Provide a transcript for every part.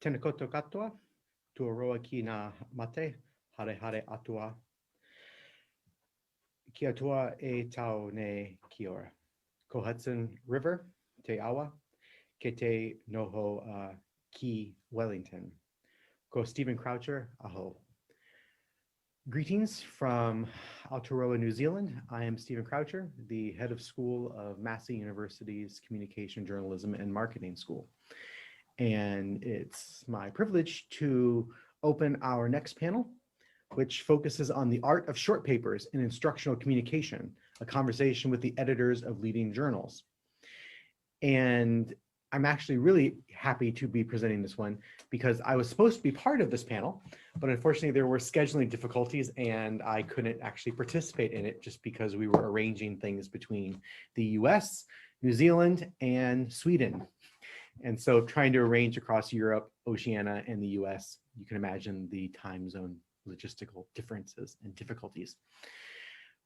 Tenakoto katoa, tuaroa ki na mate, hare hare atua. Ki atua e tau ne kiora. Ko Hudson River, te awa, ke te noho ki Wellington. Ko Stephen Croucher, aho. Greetings from Aotearoa, New Zealand. I am Stephen Croucher, the head of school of Massey University's Communication, Journalism, and Marketing School. And it's my privilege to open our next panel, which focuses on the art of short papers in instructional communication, a conversation with the editors of leading journals. And I'm actually really happy to be presenting this one because I was supposed to be part of this panel, but unfortunately there were scheduling difficulties and I couldn't actually participate in it just because we were arranging things between the US, New Zealand, and Sweden. And so trying to arrange across Europe, Oceania, and the US, you can imagine the time zone logistical differences and difficulties.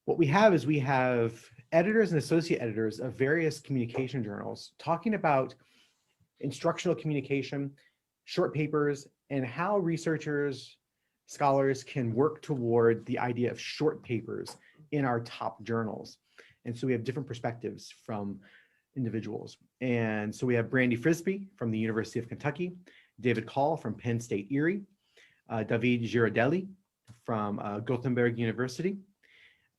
What we have is we have editors and associate editors of various communication journals talking about instructional communication, short papers, and how researchers, scholars can work toward the idea of short papers in our top journals. And so we have different perspectives from individuals. And so we have Brandy Frisbee from the University of Kentucky, David Call from Penn State Erie, David Girardelli from Gothenburg University,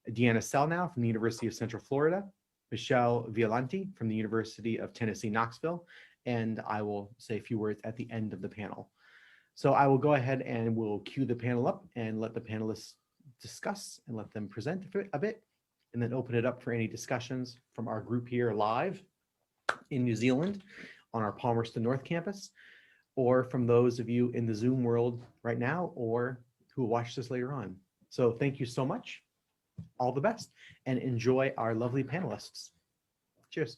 Deanna Selnow from the University of Central Florida, Michelle Violanti from the University of Tennessee, Knoxville, and I will say a few words at the end of the panel. So I will go ahead and we'll cue the panel up and let the panelists discuss and let them present a bit, and then open it up for any discussions from our group here live in New Zealand on our Palmerston North campus, or from those of you in the Zoom world right now, or who will watch this later on. So thank you so much, all the best, and enjoy our lovely panelists. Cheers.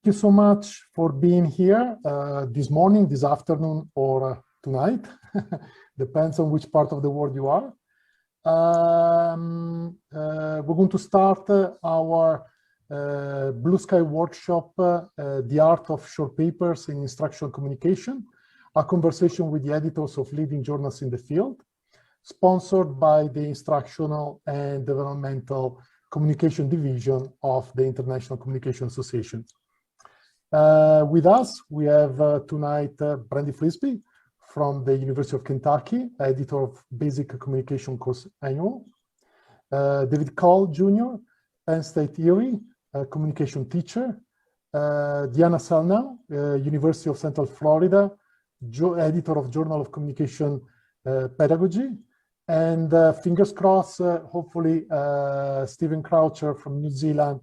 Thank you so much for being here this morning, this afternoon, or tonight. Depends on which part of the world you are. We're going to start our Blue Sky workshop, The Art of Short Papers in Instructional Communication, a conversation with the editors of leading journals in the field, sponsored by the Instructional and Developmental Communication Division of the International Communication Association. With us, we have tonight Brandy Frisbee from the University of Kentucky, editor of Basic Communication Course Annual. David Cole Jr., Penn State Erie, communication teacher. Deanna Selnow, University of Central Florida, editor of Journal of Communication Pedagogy. And fingers crossed, hopefully, Stephen Croucher from New Zealand,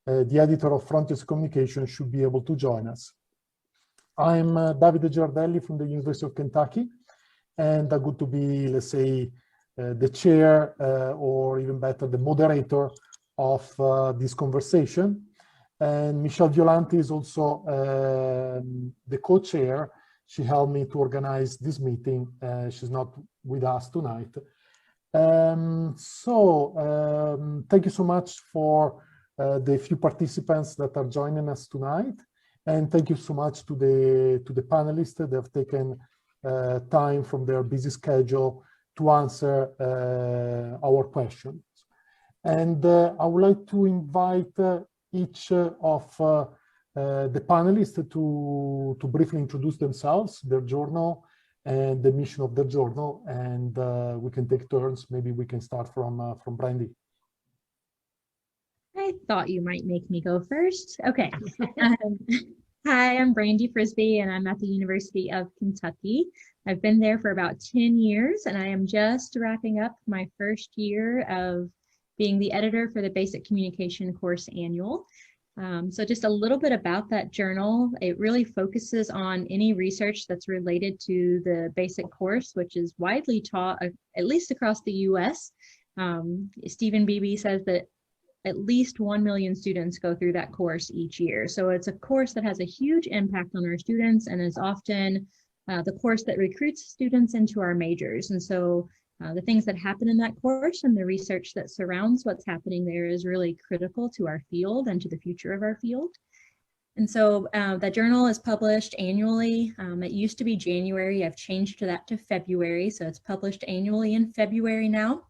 the editor of Frontiers Communication, should be able to join us. I'm Davide Girardelli from the University of Kentucky, and I'm going to be, let's say, the chair, or even better, the moderator of this conversation. And Michelle Violanti is also the co-chair. She helped me to organize this meeting. She's not with us tonight. Thank you so much for the few participants that are joining us tonight, and thank you so much to the panelists that have taken time from their busy schedule to answer our questions. And I would like to invite each of the panelists to briefly introduce themselves, their journal, and the mission of their journal, and we can take turns. Maybe we can start from Brandy. I thought you might make me go first. Okay. Hi, I'm Brandy Frisbee, and I'm at the University of Kentucky. I've been there for about 10 years, and I am just wrapping up my first year of being the editor for the Basic Communication Course Annual. So just a little bit about that journal. It really focuses on any research that's related to the basic course, which is widely taught, at least across the US. Stephen Beebe says that at least 1 million students go through that course each year. So it's a course that has a huge impact on our students and is often the course that recruits students into our majors. And so the things that happen in that course and the research that surrounds what's happening there is really critical to our field and to the future of our field. And so the journal is published annually. It used to be January. I've changed that to February. So it's published annually in February now.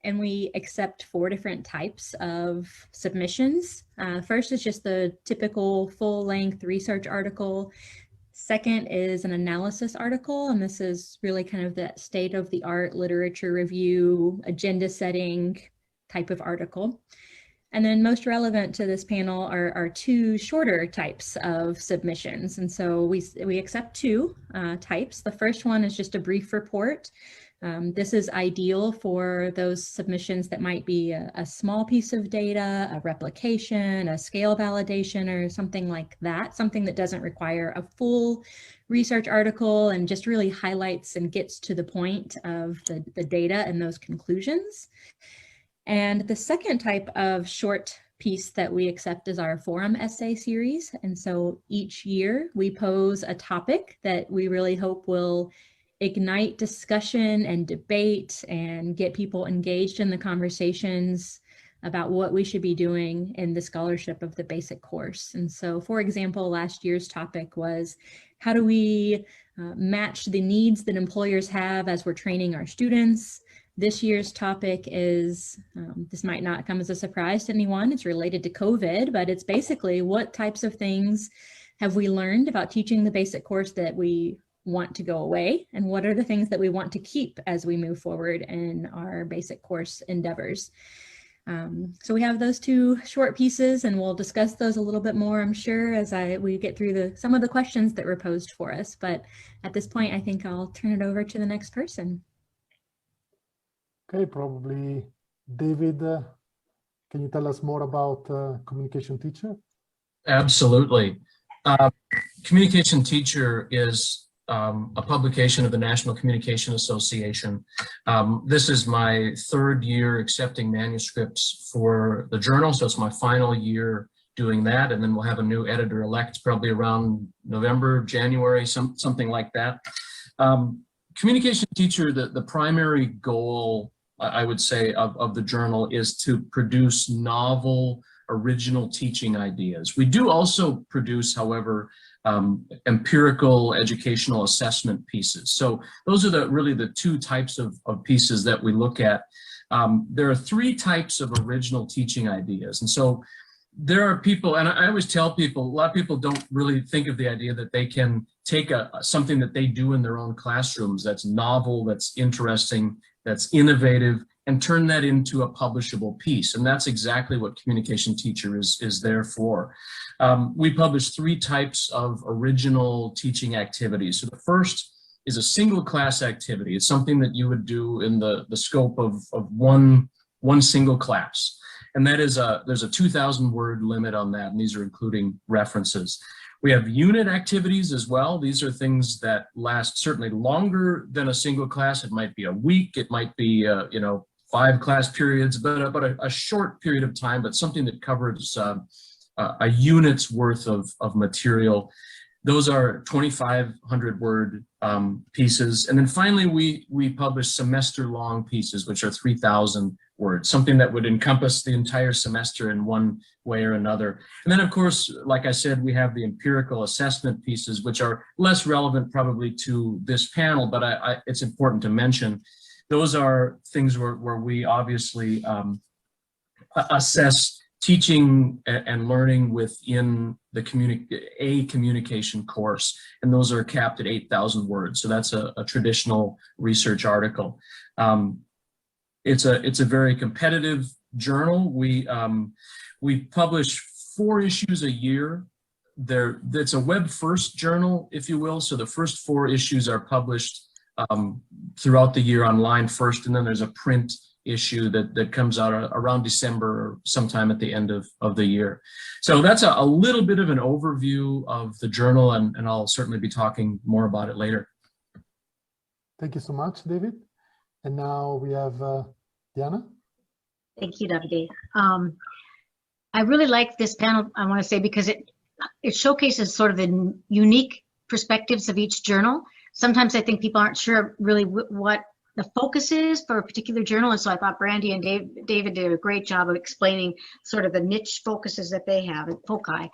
And we accept 4 different types of submissions. First is just the typical full-length research article. Second is an analysis article, and this is really kind of the state-of-the-art literature review, agenda setting type of article. And then most relevant to this panel are 2 shorter types of submissions. And so we accept 2 types. The first one is just a brief report. This is ideal for those submissions that might be a small piece of data, a replication, a scale validation, or something like that, something that doesn't require a full research article and just really highlights and gets to the point of the data and those conclusions. And the second type of short piece that we accept is our forum essay series. And so each year we pose a topic that we really hope will ignite discussion and debate and get people engaged in the conversations about what we should be doing in the scholarship of the basic course. And so, for example, last year's topic was, how do we match the needs that employers have as we're training our students? This year's topic is, this might not come as a surprise to anyone, it's related to COVID, but it's basically what types of things have we learned about teaching the basic course that we want to go away, and what are the things that we want to keep as we move forward in our basic course endeavors. So we have those 2 short pieces, and we'll discuss those a little bit more, I'm sure, as we get through some of the questions that were posed for us. But at this point, I think I'll turn it over to the next person. Okay, probably David, can you tell us more about Communication Teacher? Absolutely. Communication Teacher is a publication of the National Communication Association. This is my 3rd year accepting manuscripts for the journal, so it's my final year doing that, and then we'll have a new editor-elect probably around November, January, something like that. Communication Teacher, the primary goal, I would say, of the journal is to produce novel, original teaching ideas. We do also produce, however, empirical educational assessment pieces. So those are really the 2 types of pieces that we look at. There are 3 types of original teaching ideas. And so there are people, and I always tell people, a lot of people don't really think of the idea that they can take something that they do in their own classrooms that's novel, that's interesting, that's innovative, and turn that into a publishable piece. And that's exactly what Communication Teacher is there for. We publish 3 types of original teaching activities. So the first is a single class activity. It's something that you would do in the scope of one single class. And that is there's a 2,000 word limit on that, and these are including references. We have unit activities as well. These are things that last certainly longer than a single class. It might be a week, it might be 5 class periods, but a short period of time, but something that covers a unit's worth of material. Those are 2,500 word pieces. And then finally, we publish semester-long pieces, which are 3,000 words, something that would encompass the entire semester in one way or another. And then, of course, like I said, we have the empirical assessment pieces, which are less relevant probably to this panel, but it's important to mention. Those are things where we obviously assess teaching and learning within the communication course, and those are capped at 8,000 words. So that's a traditional research article. It's a very competitive journal. We publish 4 issues a year. It's a web-first journal, if you will. So the first 4 issues are published throughout the year online first, and then there's a print issue that comes out around December or sometime at the end of the year. So that's a little bit of an overview of the journal, and I'll certainly be talking more about it later. Thank you so much, David. And now we have Diana. Thank you, Davide. I really like this panel, I want to say, because it showcases sort of the unique perspectives of each journal. sometimes I think people aren't sure really what the focus is for a particular journal. And so I thought Brandy and David did a great job of explaining sort of the niche focuses that they have and foci.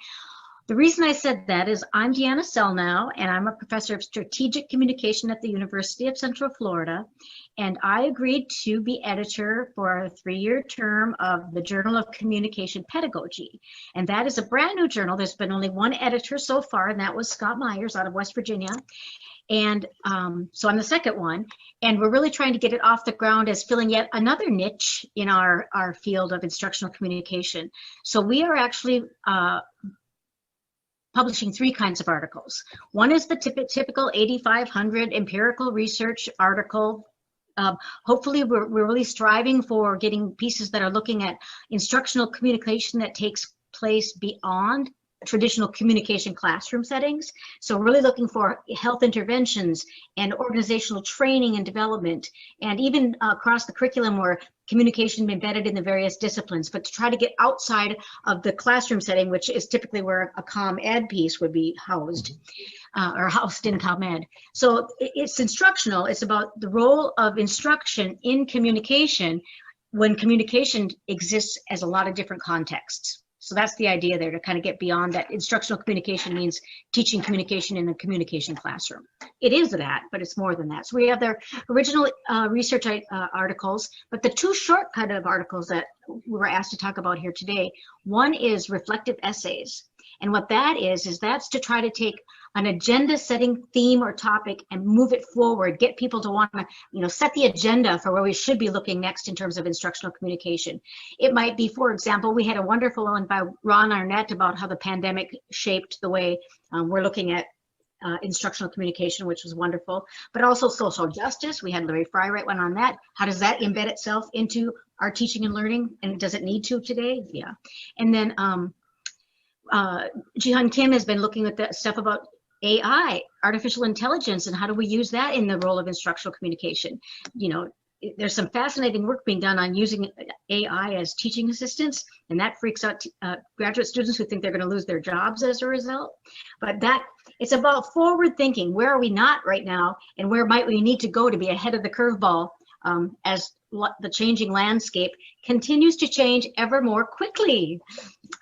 The reason I said that is I'm Deanna Selnow, and I'm a professor of strategic communication at the University of Central Florida. And I agreed to be editor for a 3-year term of the Journal of Communication Pedagogy. And that is a brand new journal. There's been only one editor so far, and that was Scott Myers out of West Virginia. And so I'm the second one, and we're really trying to get it off the ground as filling yet another niche in our field of instructional communication. So we are actually publishing 3 kinds of articles. One is the typical 8,500 empirical research article. Hopefully we're really striving for getting pieces that are looking at instructional communication that takes place beyond traditional communication classroom settings. So really looking for health interventions and organizational training and development, and even across the curriculum where communication embedded in the various disciplines, but to try to get outside of the classroom setting, which is typically where a comm ed piece would be housed, or housed in comm ed. So it's instructional. It's about the role of instruction in communication when communication exists as a lot of different contexts. So that's the idea there, to kind of get beyond that. Instructional communication means teaching communication in a communication classroom. It is that, but it's more than that. So we have their original research articles, but the 2 short kind of articles that we were asked to talk about here today, one is reflective essays. And what that is that's to try to take an agenda setting theme or topic and move it forward, get people to want to, set the agenda for where we should be looking next in terms of instructional communication. It might be, for example, we had a wonderful one by Ron Arnett about how the pandemic shaped the way we're looking at instructional communication, which was wonderful, but also social justice. We had Larry Fry write one on that. How does that embed itself into our teaching and learning? And does it need to today? Yeah. And then Jihan Kim has been looking at the stuff about AI, artificial intelligence, and how do we use that in the role of instructional communication? There's some fascinating work being done on using AI as teaching assistants, and that freaks out graduate students who think they're going to lose their jobs as a result. But it's about forward thinking. Where are we not right now, and where might we need to go to be ahead of the curveball as the changing landscape continues to change ever more quickly.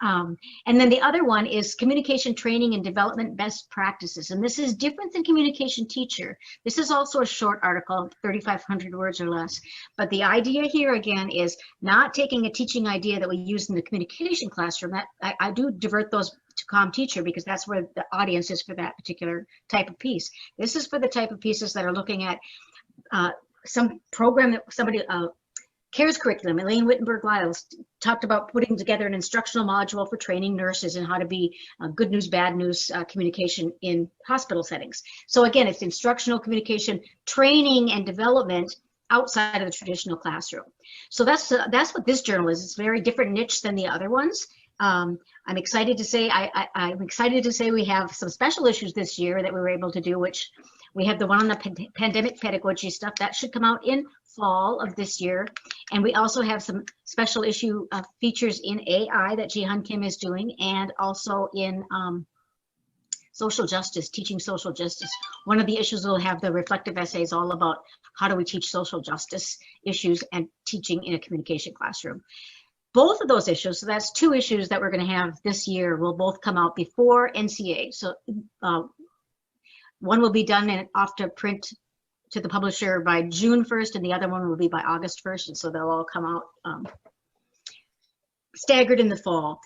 And then the other one is communication training and development best practices. And this is different than communication teacher. This is also a short article, 3,500 words or less. But the idea here again is not taking a teaching idea that we use in the communication classroom. That I do divert those to comm teacher because that's where the audience is for that particular type of piece. This is for the type of pieces that are looking at some program that somebody, CARE's curriculum. Elaine Wittenberg-Lyles talked about putting together an instructional module for training nurses and how to be good news, bad news communication in hospital settings. So again, it's instructional communication, training and development outside of the traditional classroom. So that's what this journal is. It's a very different niche than the other ones. I'm excited to say I'm excited to say we have some special issues this year that we were able to do, which we have the one on the pandemic pedagogy stuff that should come out in fall of this year. And we also have some special issue features in AI that Jihan Kim is doing, and also in social justice, teaching social justice. One of the issues will have the reflective essays all about how do we teach social justice issues and teaching in a communication classroom. Both of those issues, so that's 2 issues that we're going to have this year, will both come out before NCA. So one will be done and off to print to the publisher by June 1st, and the other one will be by August 1st. And so they'll all come out staggered in the fall.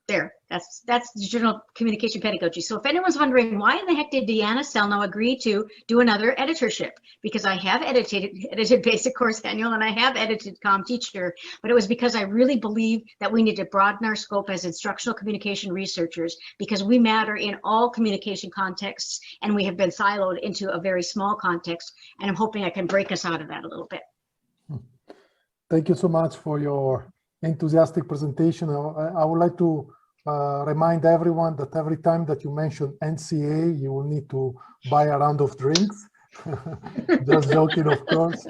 There, that's the Journal of Communication Pedagogy. So if anyone's wondering why in the heck did Deanna Selnow agree to do another editorship, because I have edited Basic Course Annual and I have edited Comm Teacher, but it was because I really believe that we need to broaden our scope as instructional communication researchers, because we matter in all communication contexts and we have been siloed into a very small context, and I'm hoping I can break us out of that a little bit. Thank you so much for your enthusiastic presentation. I would like to remind everyone that every time that you mention NCA, you will need to buy a round of drinks. Just joking, of course.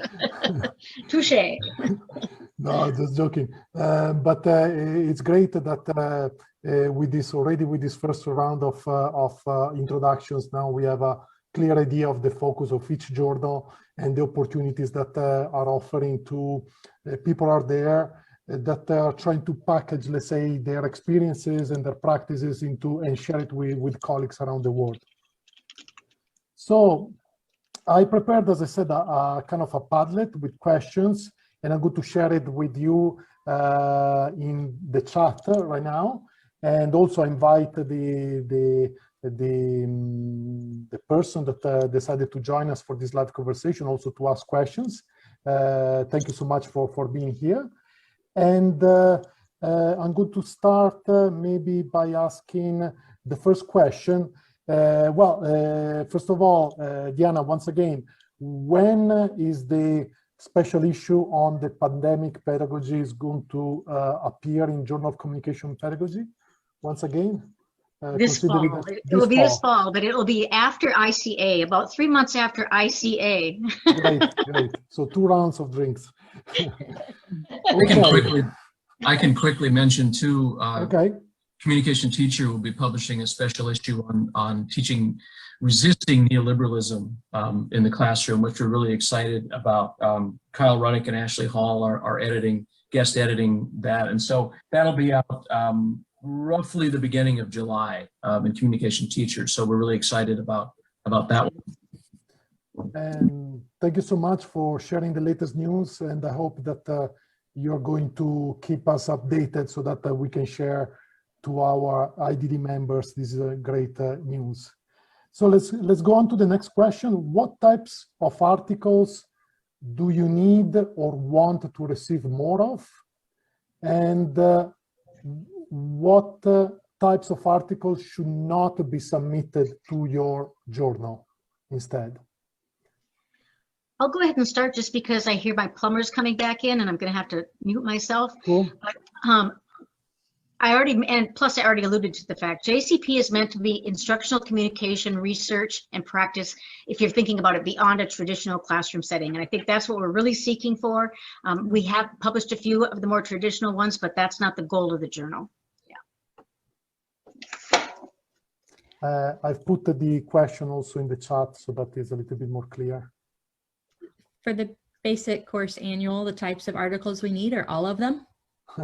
Touche. No, just joking. But it's great that with this first round of introductions, now we have a clear idea of the focus of each journal and the opportunities that are offering to people out there that are trying to package, let's say, their experiences and their practices into and share it with colleagues around the world. So I prepared, as I said, a kind of a Padlet with questions, and I'm going to share it with you in the chat right now. And also invite the person that decided to join us for this live conversation also to ask questions. Thank you so much for being here. And I'm going to start maybe by asking the first question. First of all, Diana, once again, when is the special issue on the pandemic pedagogy is going to appear in Journal of Communication Pedagogy? Once again? This fall. It will be this fall, but it will be after ICA, about 3 months after ICA. Great. So 2 rounds of drinks. I can quickly mention too, okay. Communication Teacher will be publishing a special issue on teaching resisting neoliberalism in the classroom, which we're really excited about. Kyle Runnick and Ashley Hall are guest editing that. And so that'll be out roughly the beginning of July in Communication Teacher. So we're really excited about that one. And thank you so much for sharing the latest news. And I hope that you're going to keep us updated so that we can share to our IDD members this great news. So let's go on to the next question. What types of articles do you need or want to receive more of? And what types of articles should not be submitted to your journal instead? I'll go ahead and start just because I hear my plumber's coming back in and I'm going to have to mute myself. Cool. But, I already alluded to the fact JCP is meant to be instructional communication, research, and practice if you're thinking about it beyond a traditional classroom setting. And I think that's what we're really seeking for. We have published a few of the more traditional ones, but that's not the goal of the journal. Yeah. I've put the question also in the chat so that is a little bit more clear. For the basic course annual, the types of articles we need are all of them.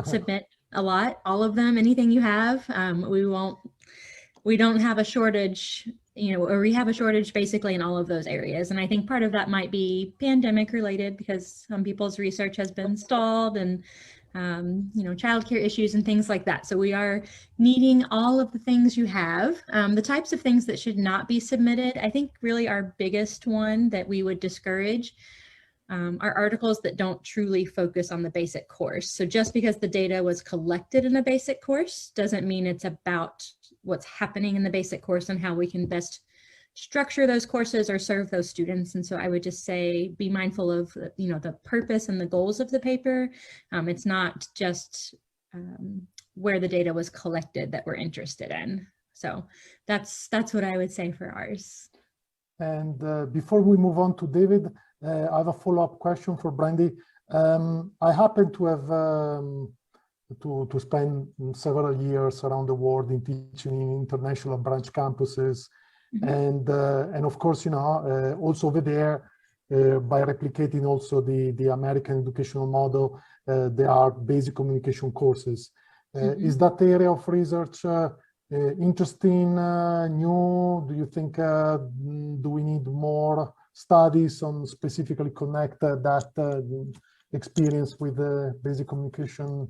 Submit a lot, all of them, anything you have. We don't have a shortage, or we have a shortage basically in all of those areas. And I think part of that might be pandemic related because some people's research has been stalled and, childcare issues and things like that. So we are needing all of the things you have. The types of things that should not be submitted, I think really our biggest one that we would discourage are articles that don't truly focus on the basic course. So just because the data was collected in a basic course doesn't mean it's about what's happening in the basic course and how we can best structure those courses or serve those students. And so I would just say, be mindful of, the purpose and the goals of the paper. It's not just where the data was collected that we're interested in. So that's what I would say for ours. And before we move on to David, I have a follow-up question for Brandy. I happen to have to spend several years around the world in teaching in international branch campuses, and of course, also over there, by replicating also the American educational model, there are basic communication courses. Is that area of research interesting, new? Do you think do we need more studies on specifically connect that experience with the basic communication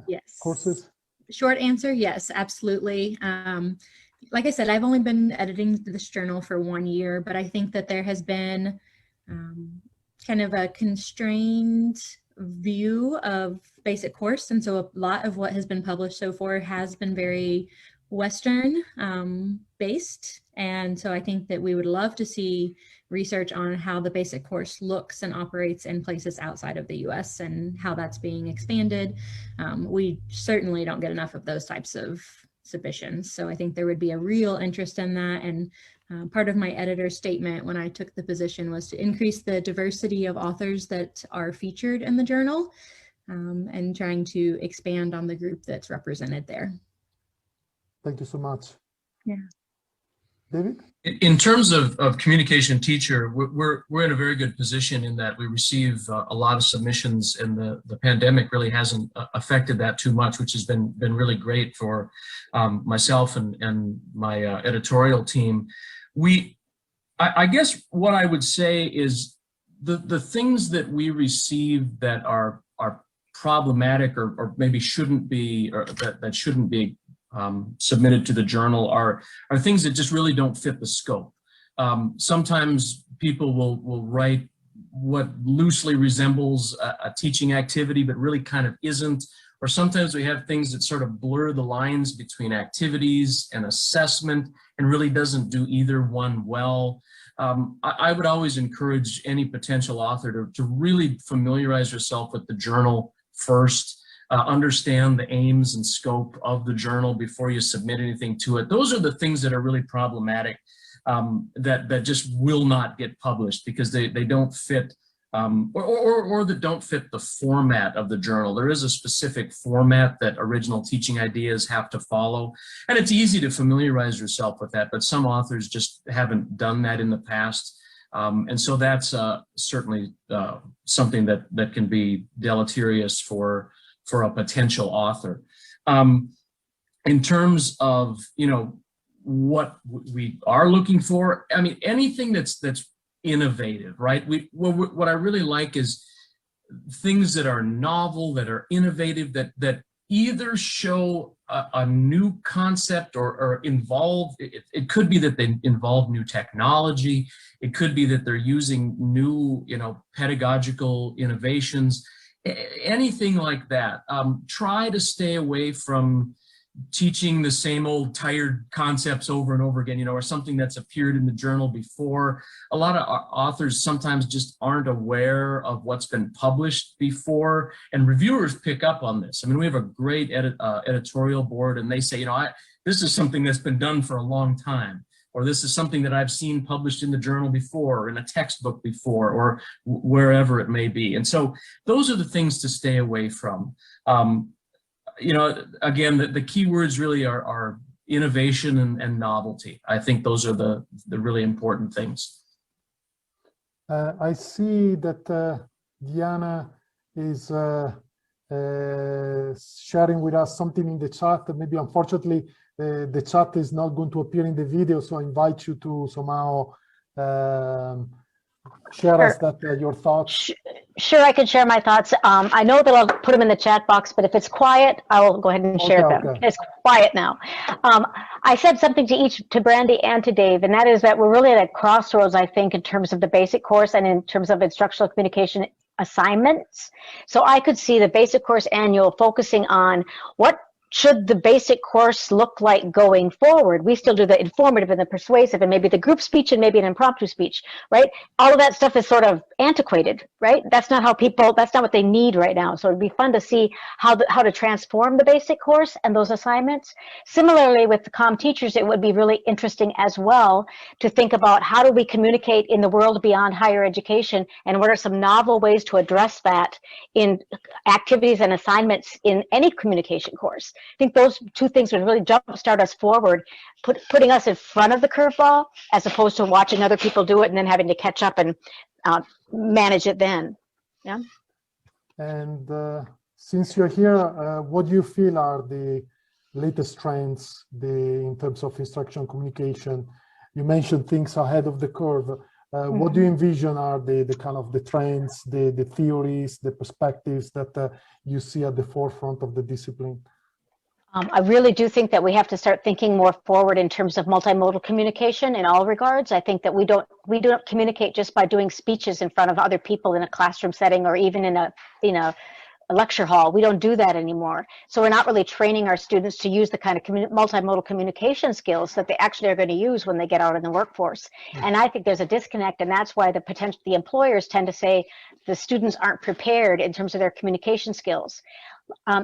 yes. courses? Short answer, yes, absolutely. Like I said, I've only been editing this journal for 1 year, but I think that there has been kind of a constrained view of basic course. And so a lot of what has been published so far has been very Western based. And so I think that we would love to see research on how the basic course looks and operates in places outside of the US and how that's being expanded. We certainly don't get enough of those types of submissions. So I think there would be a real interest in that. And part of my editor's statement when I took the position was to increase the diversity of authors that are featured in the journal and trying to expand on the group that's represented there. Thank you so much. Yeah. David? In terms of communication teacher, we're in a very good position in that we receive a lot of submissions, and the pandemic really hasn't affected that too much, which has been really great for myself and my editorial team. I guess what I would say is the things that we receive that are problematic or maybe shouldn't be, or that shouldn't be submitted to the journal are things that just really don't fit the scope. Sometimes people will write what loosely resembles a teaching activity but really kind of isn't, or sometimes we have things that sort of blur the lines between activities and assessment and really doesn't do either one well. I would always encourage any potential author to really familiarize yourself with the journal first. Understand the aims and scope of the journal before you submit anything to it. Those are the things that are really problematic, that just will not get published because they don't fit, or that don't fit the format of the journal. There is a specific format that original teaching ideas have to follow, and it's easy to familiarize yourself with that, but some authors just haven't done that in the past. And so that's certainly something that can be deleterious for a potential author. In terms of, what we are looking for, I mean, anything that's innovative, right? What I really like is things that are novel, that are innovative, that either show a new concept or involve, it could be that they involve new technology. It could be that they're using new, pedagogical innovations. Anything like that. Try to stay away from teaching the same old tired concepts over and over again, or something that's appeared in the journal before. A lot of authors sometimes just aren't aware of what's been published before, and reviewers pick up on this. I mean, we have a great editorial board, and they say, this is something that's been done for a long time, or this is something that I've seen published in the journal before, or in a textbook before, or wherever it may be. And so those are the things to stay away from. Again, the key words really are innovation and novelty. I think those are the really important things. I see that Diana is sharing with us something in the chat. Maybe unfortunately, the chat is not going to appear in the video, so I invite you to somehow share us your thoughts. Sure, I can share my thoughts. I know that I'll put them in the chat box, but if it's quiet, I will go ahead and share them. Okay. It's quiet now. I said something to Brandy and to Dave, and that is that we're really at a crossroads, I think, in terms of the basic course and in terms of instructional communication assignments. So I could see the basic course annual focusing on what should the basic course look like going forward. We still do the informative and the persuasive and maybe the group speech and maybe an impromptu speech, right? All of that stuff is sort of antiquated, right? That's not how that's not what they need right now. So it'd be fun to see how to transform the basic course and those assignments. Similarly, with the comm teachers, it would be really interesting as well to think about how do we communicate in the world beyond higher education, and what are some novel ways to address that in activities and assignments in any communication course. I think those two things would really jumpstart us forward, putting us in front of the curveball as opposed to watching other people do it and then having to catch up and manage it then. Yeah. And since you're here, what do you feel are the latest trends in terms of instructional communication? You mentioned things ahead of the curve. What do you envision are the kind of the trends, the theories, the perspectives that you see at the forefront of the discipline? I really do think that we have to start thinking more forward in terms of multimodal communication in all regards. I think that we don't communicate just by doing speeches in front of other people in a classroom setting or even in a lecture hall. We don't do that anymore. So we're not really training our students to use the kind of multimodal communication skills that they actually are going to use when they get out in the workforce. And I think there's a disconnect, and that's why the employers tend to say the students aren't prepared in terms of their communication skills.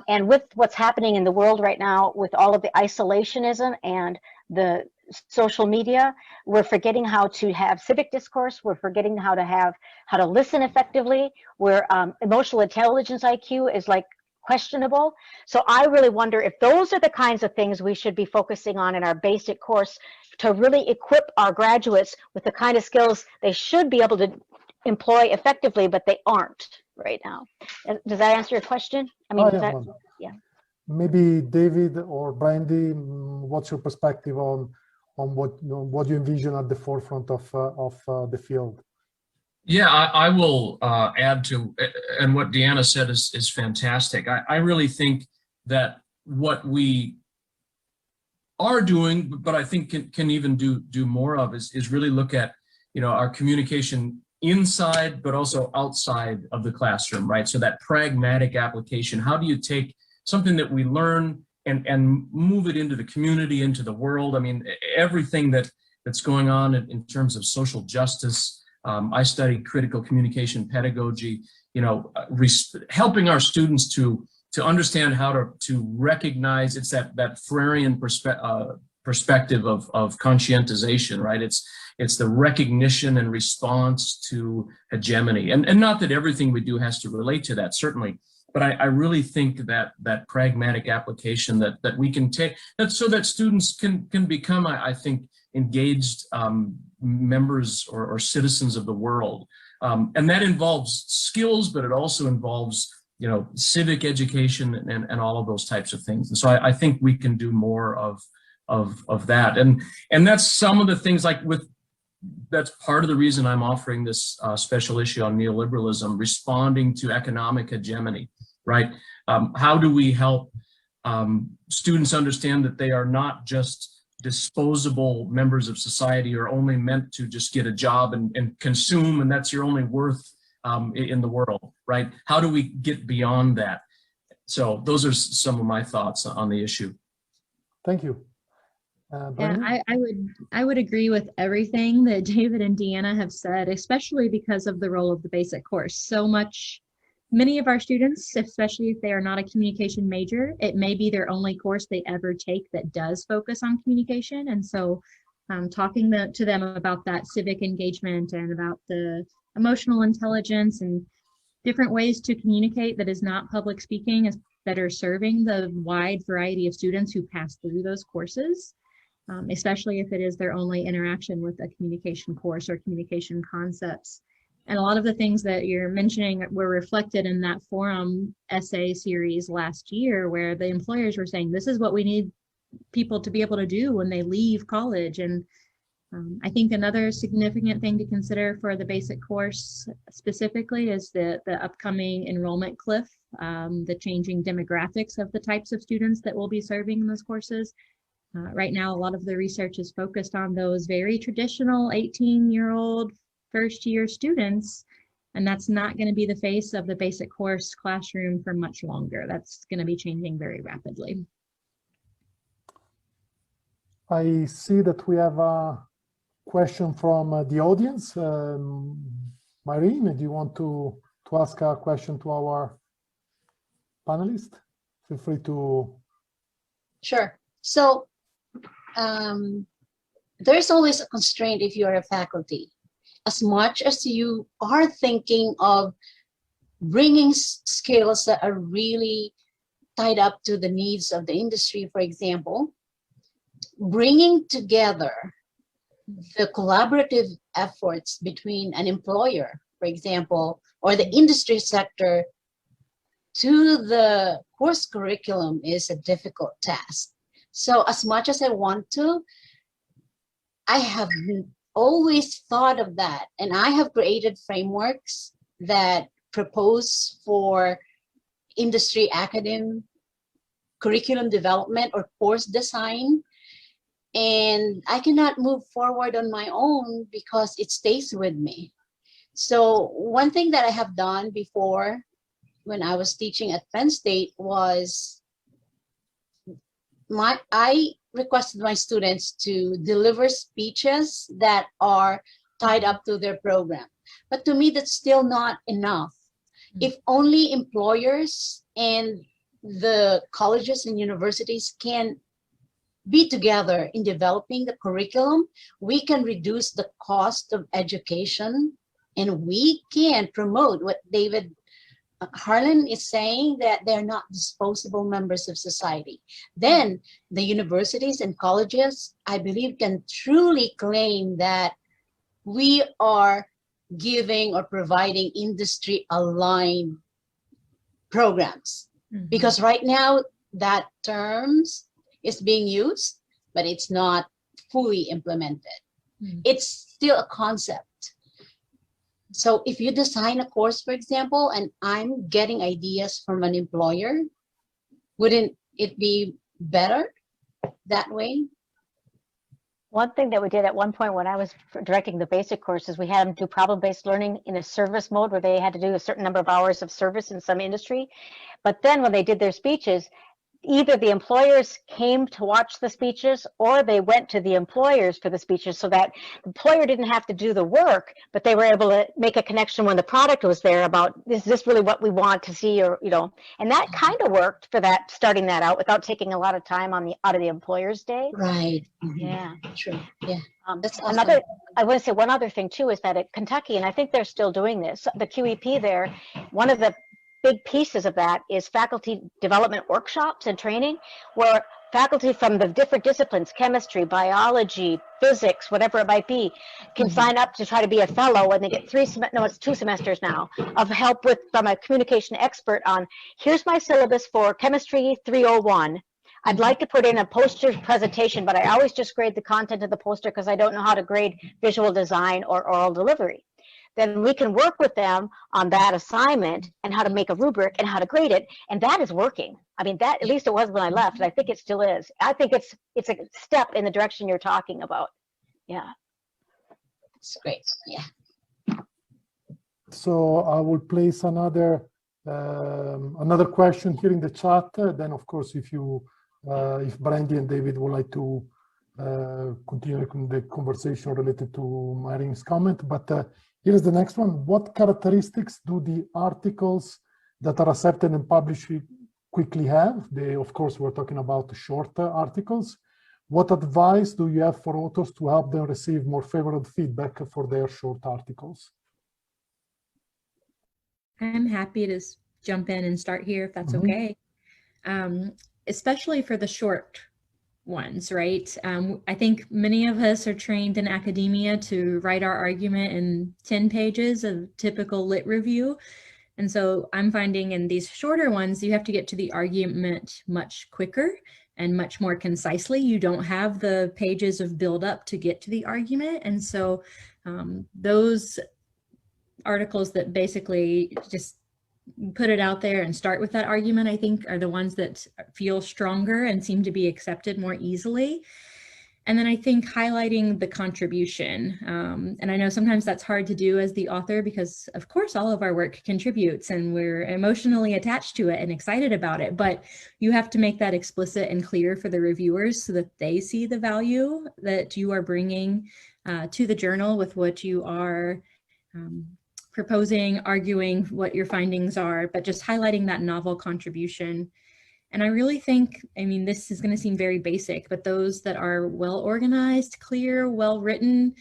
And with what's happening in the world right now, with all of the isolationism and the social media, we're forgetting how to have civic discourse. We're forgetting how to listen effectively. Where emotional intelligence IQ is like questionable. So I really wonder if those are the kinds of things we should be focusing on in our basic course to really equip our graduates with the kind of skills they should be able to employ effectively, but they aren't right now. Does that answer your question? I mean, yeah. Maybe David or Brandy, what's your perspective on what you envision at the forefront of the field? Yeah, I will add to, and what Deanna said is fantastic. I really think that what we are doing, but I think can even do more of is really look at, our communication inside, but also outside of the classroom, right? So that pragmatic application, how do you take something that we learn and move it into the community, into the world? I mean, everything that's going on in terms of social justice. I studied critical communication pedagogy, helping our students to understand how to recognize, it's that Freirean perspective of conscientization, right? It's the recognition and response to hegemony. And not that everything we do has to relate to that, certainly, but I really think that pragmatic application that we can take, so that students can become, I think, engaged members or citizens of the world. And that involves skills, but it also involves, civic education and all of those types of things. And so I think we can do more of that. And that's some of the things, that's part of the reason I'm offering this special issue on neoliberalism, responding to economic hegemony, right? How do we help students understand that they are not just disposable members of society, or only meant to just get a job and consume, and that's your only worth in the world, right? How do we get beyond that? So those are some of my thoughts on the issue. Thank you. Yeah, I would agree with everything that David and Deanna have said, especially because of the role of the basic course. Many of our students, especially if they are not a communication major, it may be their only course they ever take that does focus on communication. And so talking to them about that civic engagement and about the emotional intelligence and different ways to communicate that is not public speaking, that are serving the wide variety of students who pass through those courses. Especially if it is their only interaction with a communication course or communication concepts. And a lot of the things that you're mentioning were reflected in that forum essay series last year, where the employers were saying, this is what we need people to be able to do when they leave college. And I think another significant thing to consider for the basic course specifically is the upcoming enrollment cliff, the changing demographics of the types of students that will be serving in those courses. Right now, a lot of the research is focused on those very traditional 18-year-old first-year students, and that's not going to be the face of the basic course classroom for much longer. That's going to be changing very rapidly. I see that we have a question from the audience. Marine, do you want to ask a question to our panelist? Feel free to. Sure. So there's always a constraint if you're a faculty. As much as you are thinking of bringing skills that are really tied up to the needs of the industry, for example, bringing together the collaborative efforts between an employer, for example, or the industry sector to the course curriculum is a difficult task. So as much as I want to, I have always thought of that. And I have created frameworks that propose for industry academic curriculum development or course design. And I cannot move forward on my own because it stays with me. So one thing that I have done before when I was teaching at Penn State was I requested my students to deliver speeches that are tied up to their program. But to me, that's still not enough. If only employers and the colleges and universities can be together in developing the curriculum, we can reduce the cost of education, and we can promote what David Harlan is saying that they're not disposable members of society. Then the universities and colleges, I believe, can truly claim that we are giving or providing industry-aligned programs. Mhm. Because right now that terms is being used, but it's not fully implemented. Mhm. It's still a concept. So if you design a course, for example, and I'm getting ideas from an employer, wouldn't it be better that way? One thing that we did at one point when I was directing the basic courses, we had them do problem-based learning in a service mode where they had to do a certain number of hours of service in some industry. But then when they did their speeches, either the employers came to watch the speeches or they went to the employers for the speeches, so that the employer didn't have to do the work, but they were able to make a connection when the product was there about, is this really what we want to see, or, you know, and that kind of worked for that, starting that out without taking a lot of time on the out of the employer's day. Right. Yeah. True. Yeah. That's awesome. Another, I want to say one other thing too, is that at Kentucky, and I think they're still doing this, the QEP there, one of the big pieces of that is faculty development workshops and training, where faculty from the different disciplines, chemistry, biology, physics, whatever it might be, can sign up to try to be a fellow, and they get it's 2 semesters now of help with from a communication expert on, here's my syllabus for chemistry 301. I'd like to put in a poster presentation, but I always just grade the content of the poster because I don't know how to grade visual design or oral delivery. Then we can work with them on that assignment and how to make a rubric and how to grade it, and that is working. I mean, that, at least it was when I left, and I think it still is. I think it's a step in the direction you're talking about. Yeah. It's great. Yeah. So I will place another question here in the chat. Then, of course, if Brandy and David would like to continue the conversation related to Marin's comment, but here's the next one. What characteristics do the articles that are accepted and published quickly have? Of course, we're talking about short articles. What advice do you have for authors to help them receive more favorable feedback for their short articles? I'm happy to jump in and start here if that's okay. Especially for the short ones, right? I think many of us are trained in academia to write our argument in 10 pages of typical lit review. And so I'm finding in these shorter ones, you have to get to the argument much quicker and much more concisely. You don't have the pages of build up to get to the argument. And so those articles that basically just put it out there and start with that argument, I think, are the ones that feel stronger and seem to be accepted more easily. And then I think highlighting the contribution. And I know sometimes that's hard to do as the author because, of course, all of our work contributes and we're emotionally attached to it and excited about it. But you have to make that explicit and clear for the reviewers so that they see the value that you are bringing to the journal with what you are proposing, arguing what your findings are, but just highlighting that novel contribution. And I really think, I mean, this is going to seem very basic, but those that are well organized, clear, well written,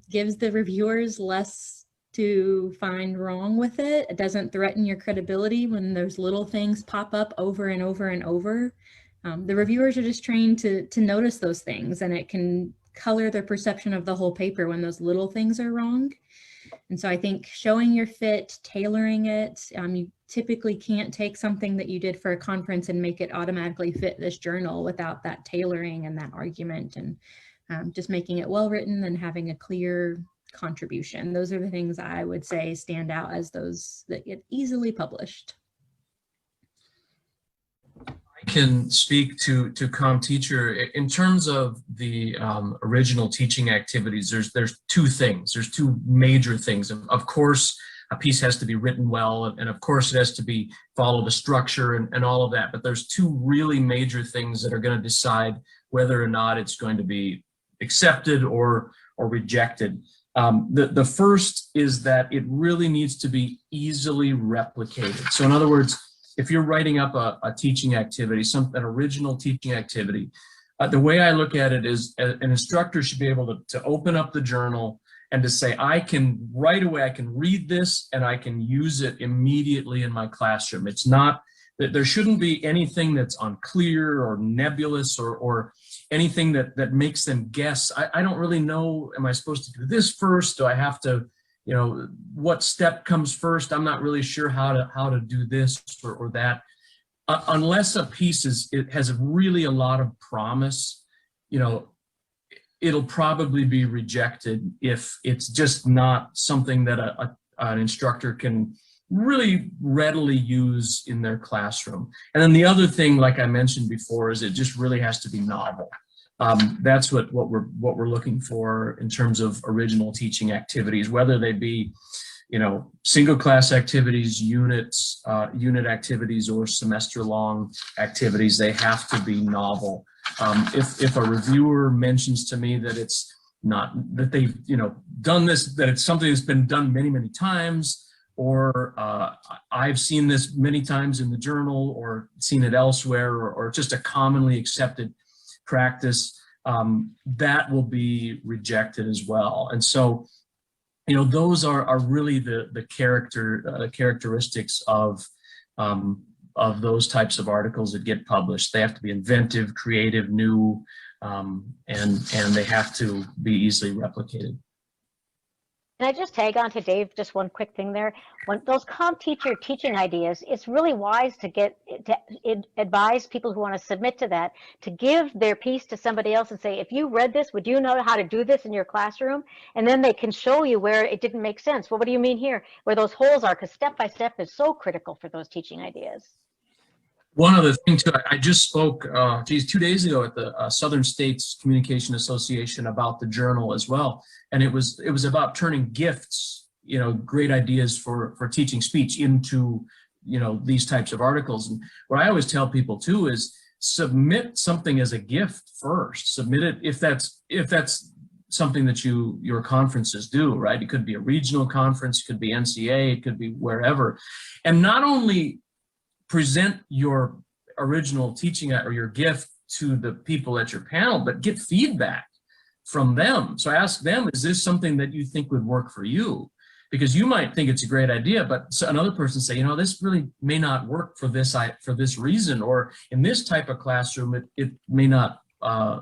gives the reviewers less to find wrong with it. It doesn't threaten your credibility when those little things pop up over and over and over. The reviewers are just trained to notice those things, and it can color their perception of the whole paper when those little things are wrong. And so I think showing your fit, tailoring it, you typically can't take something that you did for a conference and make it automatically fit this journal without that tailoring and that argument, and just making it well written and having a clear contribution. Those are the things I would say stand out as those that get easily published. I can speak to CommTeacher in terms of the original teaching activities. There's two things. There's two major things. Of course, a piece has to be written well, and of course it has to be follow the structure and all of that. But there's two really major things that are going to decide whether or not it's going to be accepted or rejected. The first is that it really needs to be easily replicated. So in other words, if you're writing up a teaching activity, an original teaching activity, the way I look at it is an instructor should be able to open up the journal and to say, I can right away, I can read this and I can use it immediately in my classroom. It's not that there shouldn't be anything that's unclear or nebulous or anything that makes them guess. I don't really know, am I supposed to do this first? Do I have to, you know, what step comes first? I'm not really sure how to do this or that. Unless a piece it has really a lot of promise, you know, it'll probably be rejected if it's just not something that an instructor can really readily use in their classroom. And then the other thing, like I mentioned before, is it just really has to be novel. That's what we're looking for in terms of original teaching activities, whether they be, you know, single class activities, unit activities, or semester long activities. They have to be novel. If a reviewer mentions to me that it's not, that they've, you know, done this, that it's something that's been done many, many times, or I've seen this many times in the journal or seen it elsewhere, or just a commonly accepted practice, that will be rejected as well. And so, you know, those are really the characteristics of those types of articles that get published. They have to be inventive, creative, new, and they have to be easily replicated. Can I just tag on to Dave, just one quick thing there? When those teacher teaching ideas, it's really wise to advise people who want to submit to that, to give their piece to somebody else and say, if you read this, would you know how to do this in your classroom? And then they can show you where it didn't make sense. Well, what do you mean here? Where those holes are, because step by step is so critical for those teaching ideas. One other thing too, I just spoke, 2 days ago at the Southern States Communication Association about the journal as well. And it was about turning gifts, you know, great ideas for teaching speech into, you know, these types of articles. And what I always tell people too is submit something as a gift first. Submit it if that's something that your conferences do, right? It could be a regional conference, it could be NCA, it could be wherever. And not only present your original teaching or your gift to the people at your panel, but get feedback from them. So ask them, is this something that you think would work for you? Because you might think it's a great idea, but another person say, you know, this really may not work for this reason, or in this type of classroom, it may not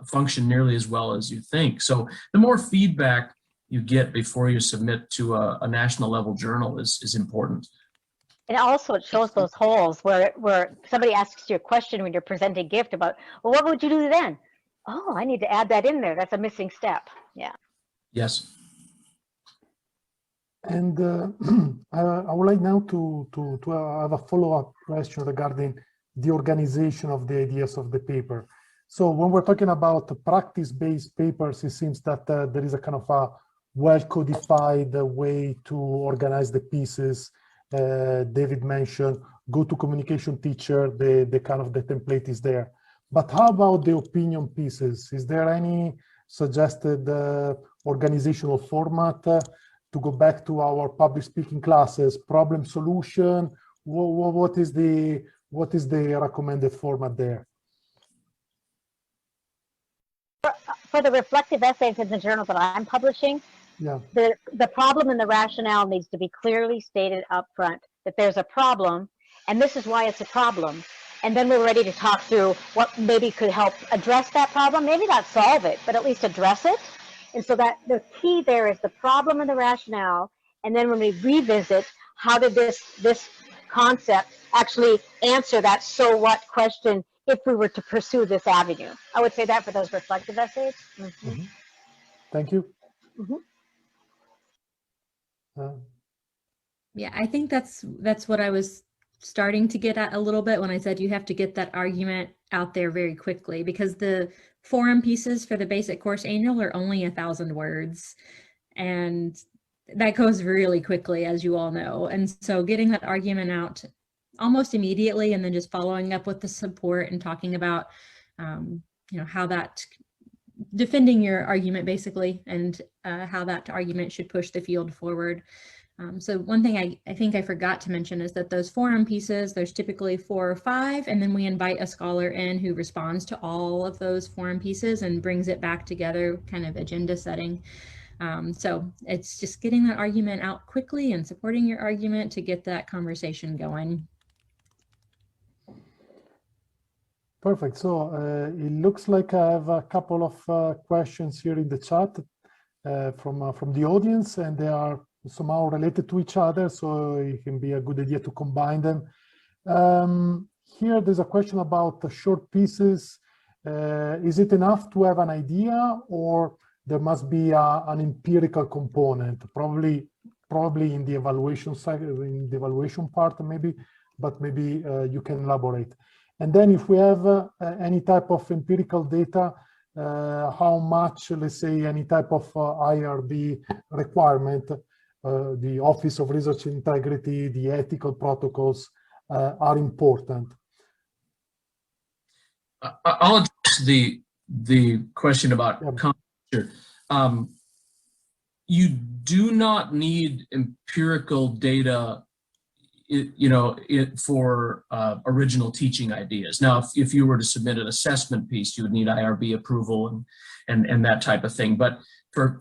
function nearly as well as you think. So the more feedback you get before you submit to a national level journal is important. And also it shows those holes where somebody asks you a question when you're presenting a gift about, well, what would you do then? Oh, I need to add that in there. That's a missing step. Yeah. Yes. And I would like now to have a follow-up question regarding the organization of the ideas of the paper. So when we're talking about practice-based papers, it seems that there is a kind of a well-codified way to organize the pieces. David mentioned go-to communication teacher, the kind of the template is there. But how about the opinion pieces? Is there any suggested organizational format to go back to our public speaking classes, problem solution? What is the recommended format there? For the reflective essays in the journal that I'm publishing, yeah, the problem and the rationale needs to be clearly stated up front, that there's a problem and this is why it's a problem. And then we're ready to talk through what maybe could help address that problem, maybe not solve it, but at least address it. And so that the key there is the problem and the rationale. And then when we revisit, how did this concept actually answer that so what question if we were to pursue this avenue? I would say that for those reflective essays. Mm-hmm. Mm-hmm. Thank you. Mm-hmm. Yeah, I think that's what I was starting to get at a little bit when I said you have to get that argument out there very quickly, because the forum pieces for the basic course annual are only 1,000 words, and that goes really quickly, as you all know. And so getting that argument out almost immediately and then just following up with the support and talking about you know, how that defending your argument basically, and how that argument should push the field forward. So one thing I think I forgot to mention is that those forum pieces, there's typically 4 or 5, and then we invite a scholar in who responds to all of those forum pieces and brings it back together, kind of agenda setting. So it's just getting that argument out quickly and supporting your argument to get that conversation going. Perfect. So it looks like I have a couple of questions here in the chat from the audience, and they are somehow related to each other, so it can be a good idea to combine them. Here there's a question about the short pieces. Is it enough to have an idea, or there must be an empirical component, probably in the evaluation side, in the evaluation part maybe, but maybe you can elaborate. And then if we have any type of empirical data, how much, let's say, any type of IRB requirement, the Office of Research Integrity, the ethical protocols are important. I'll address the question about culture. You do not need empirical data, for original teaching ideas. Now, if you were to submit an assessment piece, you would need IRB approval and that type of thing. But for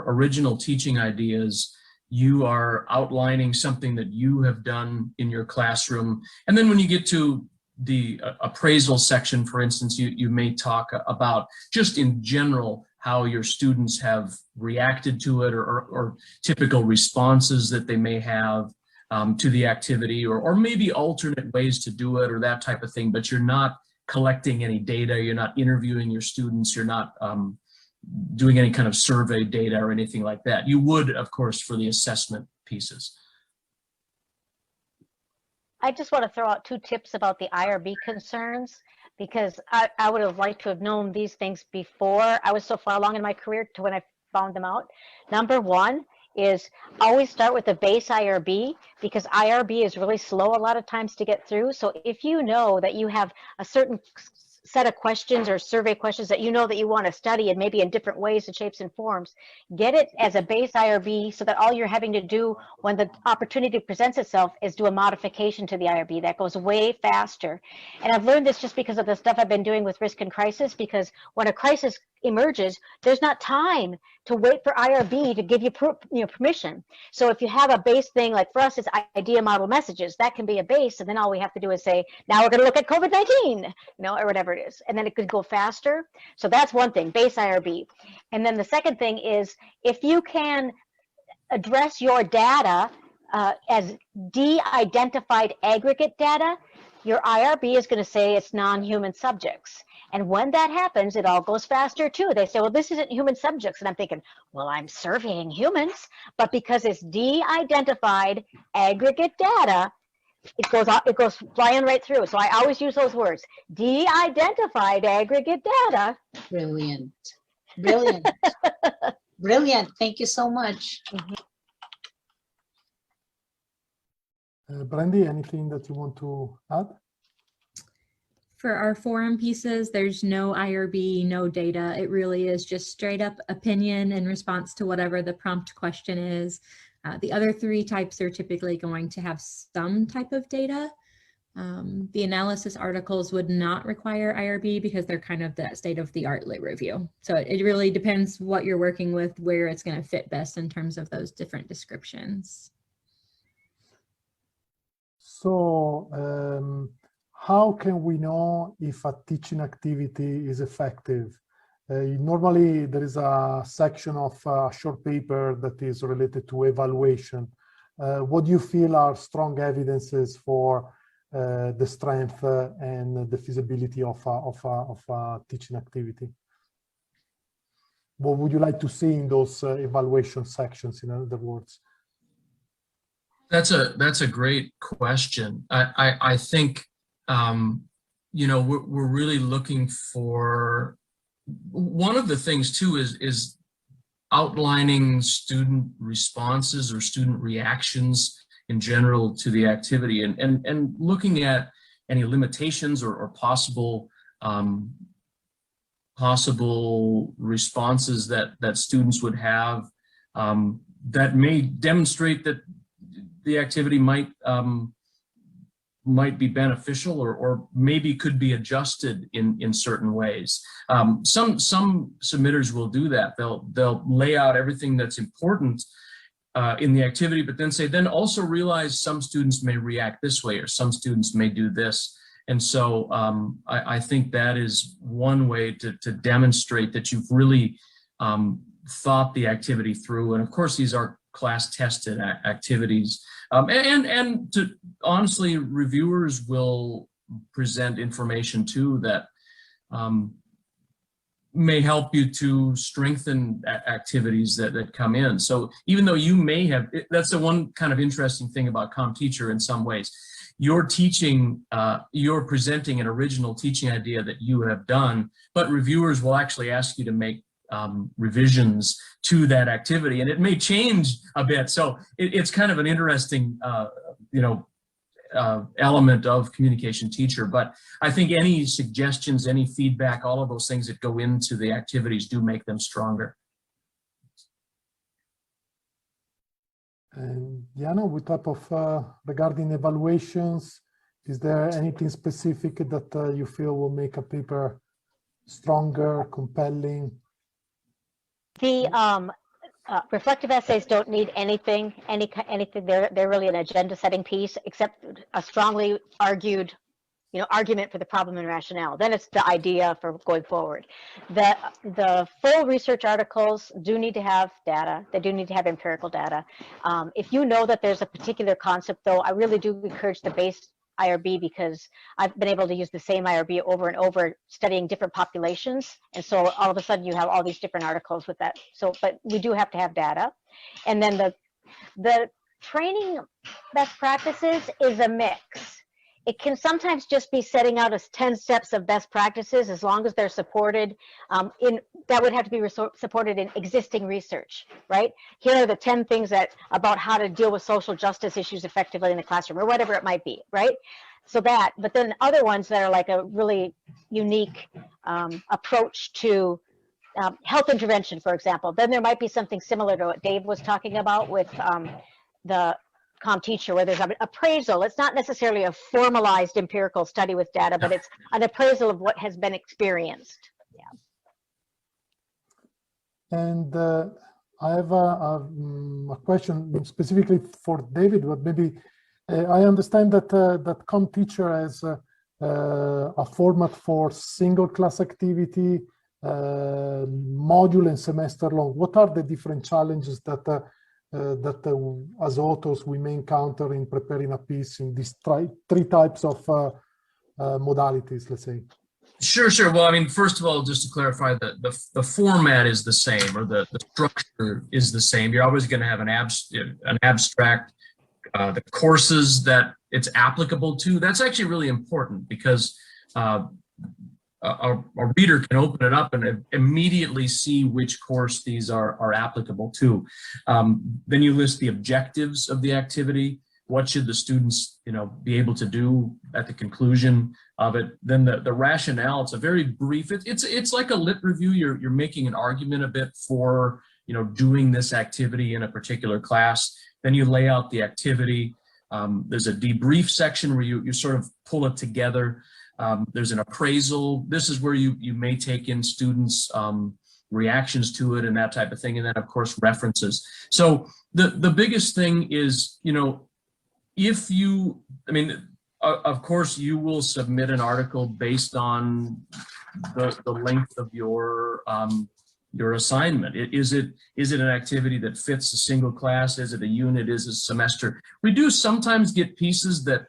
original teaching ideas, you are outlining something that you have done in your classroom. And then when you get to the appraisal section, for instance, you may talk about just in general how your students have reacted to it, or typical responses that they may have to the activity, or maybe alternate ways to do it, or that type of thing. But you're not collecting any data, you're not interviewing your students, you're not doing any kind of survey data or anything like that. You would, of course, for the assessment pieces. I just want to throw out 2 tips about the IRB concerns, because I would have liked to have known these things before I was so far along in my career to when I found them out. Number 1 is always start with the base IRB, because IRB is really slow a lot of times to get through. So if you know that you have a certain set of questions or survey questions that you know that you want to study, and maybe in different ways and shapes and forms, get it as a base IRB, so that all you're having to do when the opportunity presents itself is do a modification to the IRB. That goes way faster. And I've learned this just because of the stuff I've been doing with risk and crisis, because when a crisis emerges, there's not time to wait for IRB to give you permission. So if you have a base thing, like for us, it's idea model messages, that can be a base, and then all we have to do is say, now we're going to look at COVID-19, or whatever it is, and then it could go faster. So that's one thing, base IRB. And then the second thing is, if you can address your data as de-identified aggregate data, your IRB is going to say it's non-human subjects. And when that happens, it all goes faster too. They say, well, this isn't human subjects. And I'm thinking, well, I'm surveying humans, but because it's de-identified aggregate data, it goes flying right through. So I always use those words, de-identified aggregate data. Brilliant. Brilliant. Brilliant. Thank you so much. Brandy, anything that you want to add? For our forum pieces, there's no IRB, no data. It really is just straight up opinion in response to whatever the prompt question is. The other 3 types are typically going to have some type of data. The analysis articles would not require IRB because they're kind of the state-of-the-art lit review. So it really depends what you're working with, where it's going to fit best in terms of those different descriptions. So how can we know if a teaching activity is effective? Normally, there is a section of a short paper that is related to evaluation. What do you feel are strong evidences for the strength and the feasibility of a teaching activity? What would you like to see in those evaluation sections, in other words? That's a great question. I think we're really looking for, one of the things too is outlining student responses or student reactions in general to the activity, and looking at any limitations or possible responses that students would have that may demonstrate that the activity might might be beneficial or maybe could be adjusted in certain ways. Some submitters will do that. They'll lay out everything that's important in the activity, but then also realize some students may react this way or some students may do this. And so I think that is one way to demonstrate that you've really thought the activity through. And of course, these are class tested activities. And to honestly, reviewers will present information too that may help you to strengthen activities that come in. So even though you may have, that's the one kind of interesting thing about CommTeacher in some ways. You're teaching, you're presenting an original teaching idea that you have done, but reviewers will actually ask you to make revisions to that activity, and it may change a bit. So it's kind of an interesting, element of communication teacher. But I think any suggestions, any feedback, all of those things that go into the activities do make them stronger. And Diana, what type of regarding evaluations, is there anything specific that you feel will make a paper stronger, compelling? The reflective essays don't need anything. They're really an agenda-setting piece, except a strongly argued, argument for the problem and rationale. Then it's the idea for going forward. The full research articles do need to have data. They do need to have empirical data. If you know that there's a particular concept, though, I really do encourage the base IRB, because I've been able to use the same IRB over and over studying different populations. And so all of a sudden you have all these different articles with that. So, but we do have to have data. And then the training best practices is a mix. It can sometimes just be setting out as 10 steps of best practices, as long as they're supported that would have to be supported in existing research, right? Here are the 10 things about how to deal with social justice issues effectively in the classroom, or whatever it might be, right? So that, but then other ones that are like a really unique approach to health intervention, for example, then there might be something similar to what Dave was talking about with the CommTeacher, where there's an appraisal. It's not necessarily a formalized empirical study with data, but it's an appraisal of what has been experienced. Yeah. And I have a question specifically for David, but maybe I understand that that CommTeacher has a format for single class activity, module and semester long. What are the different challenges that as authors we may encounter in preparing a piece in these three types of modalities, let's say? Sure. Well, I mean, first of all, just to clarify, the format is the same, or the structure is the same. You're always going to have an abstract, the courses that it's applicable to. That's actually really important, because a reader can open it up and immediately see which course these are applicable to. Then you list the objectives of the activity. What should the students, be able to do at the conclusion of it? Then the rationale. It's a very brief. It's like a lit review. You're making an argument a bit for doing this activity in a particular class. Then you lay out the activity. There's a debrief section where you sort of pull it together. There's an appraisal. This is where you may take in students' reactions to it and that type of thing. And then, of course, references. So the biggest thing is, of course, you will submit an article based on the length of your assignment. Is it an activity that fits a single class? Is it a unit? Is it a semester? We do sometimes get pieces that